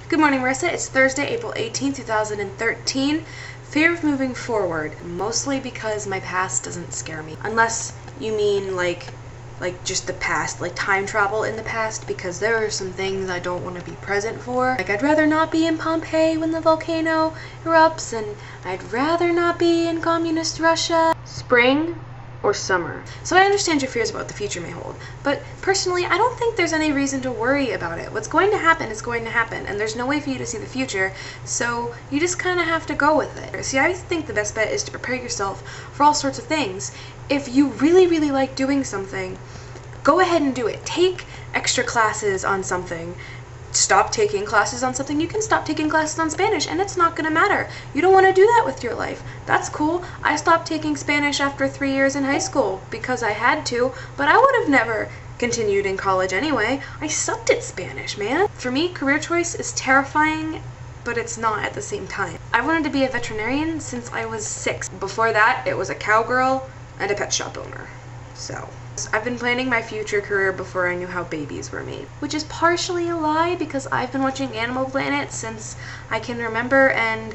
Good morning, Marissa. It's Thursday, April 18th, 2013. Fear of moving forward, mostly because my past doesn't scare me. Unless you mean like just the past, like time travel in the past, because there are some things I don't want to be present for. Like, I'd rather not be in Pompeii when the volcano erupts, and I'd rather not be in communist Russia. Spring or summer. So I understand your fears about what the future may hold, but personally, I don't think there's any reason to worry about it. What's going to happen is going to happen, and there's no way for you to see the future, so you just kind of have to go with it. See, I think the best bet is to prepare yourself for all sorts of things. If you really, really like doing something, go ahead and do it. Take extra classes on something. Stop taking classes on something. You can stop taking classes on Spanish, and it's not gonna matter. You don't want to do that with your life. That's cool. I stopped taking Spanish after 3 years in high school because I had to, but I would have never continued in college anyway. I sucked at Spanish, man. For me, career choice is terrifying, but it's not at the same time. I wanted to be a veterinarian since I was 6. Before that, it was a cowgirl and a pet shop owner. So I've been planning my future career before I knew how babies were made. Which is partially a lie, because I've been watching Animal Planet since I can remember, and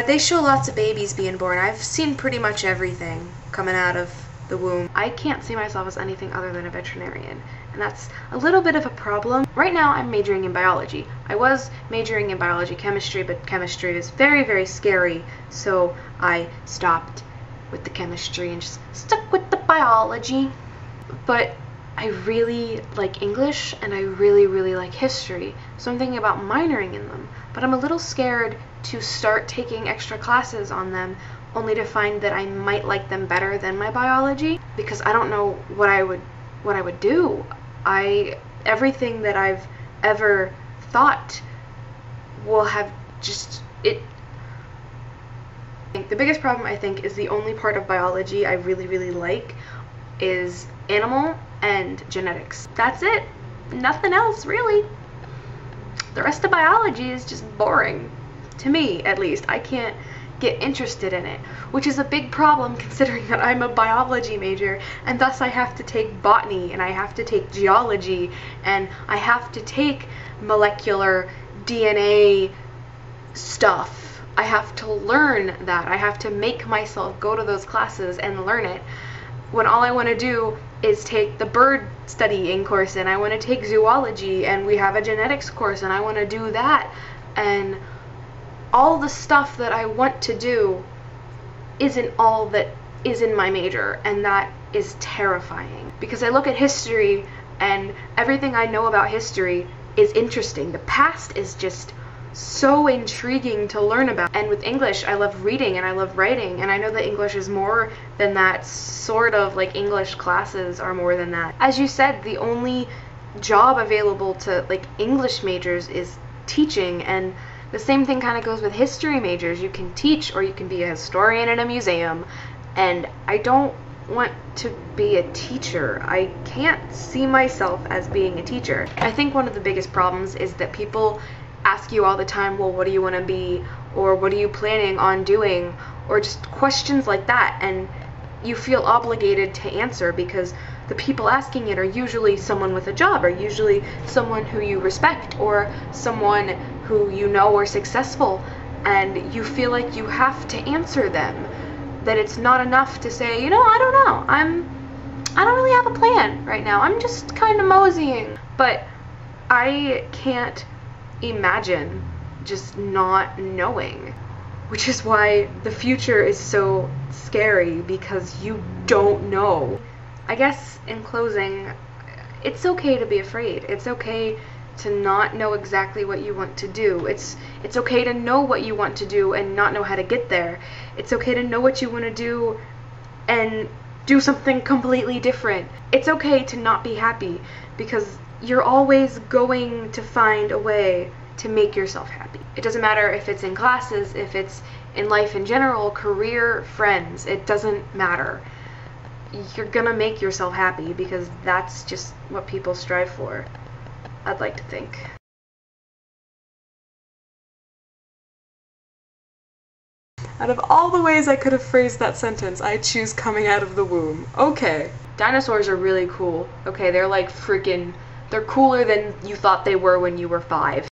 they show lots of babies being born. I've seen pretty much everything coming out of the womb. I can't see myself as anything other than a veterinarian, and that's a little bit of a problem. Right now I'm majoring in biology. I was majoring in biology chemistry, but chemistry is very, very scary, so I stopped with the chemistry and just stuck with the biology. But I really like English, and I really, really like history, so I'm thinking about minoring in them. But I'm a little scared to start taking extra classes on them, only to find that I might like them better than my biology, because I don't know what I would do. Everything that I've ever thought will have just it. The biggest problem, I think, is the only part of biology I really, really like is animal and genetics. That's it. Nothing else, really. The rest of biology is just boring. To me, at least. I can't get interested in it, which is a big problem considering that I'm a biology major, and thus I have to take botany, and I have to take geology, and I have to take molecular DNA stuff. I have to learn that. I have to make myself go to those classes and learn it, when all I want to do is take the bird studying course, and I want to take zoology, and we have a genetics course, and I want to do that. And all the stuff that I want to do isn't all that is in my major, and that is terrifying. Because I look at history, and everything I know about history is interesting. The past is just so intriguing to learn about. And with English, I love reading and I love writing, and I know that English is more than that, sort of like English classes are more than that. As you said, the only job available to like English majors is teaching, and the same thing kind of goes with history majors. You can teach, or you can be a historian in a museum, and I don't want to be a teacher. I can't see myself as being a teacher. I think one of the biggest problems is that people ask you all the time, well, what do you want to be, or what are you planning on doing, or just questions like that, and you feel obligated to answer because the people asking it are usually someone with a job, or usually someone who you respect, or someone who you know are successful, and you feel like you have to answer them. That it's not enough to say, you know, I don't know, I don't really have a plan right now, I'm just kind of moseying. But I can't imagine just not knowing, which is why the future is so scary, because you don't know. I guess in closing, it's okay to be afraid. It's okay to not know exactly what you want to do. It's okay to know what you want to do and not know how to get there. It's okay to know what you want to do and do something completely different. It's okay to not be happy, because you're always going to find a way to make yourself happy. It doesn't matter if it's in classes, if it's in life in general, career, friends, it doesn't matter. You're gonna make yourself happy, because that's just what people strive for, I'd like to think. Out of all the ways I could have phrased that sentence, I choose coming out of the womb. Okay. Dinosaurs are really cool. Okay, they're like freaking, they're cooler than you thought they were when you were 5.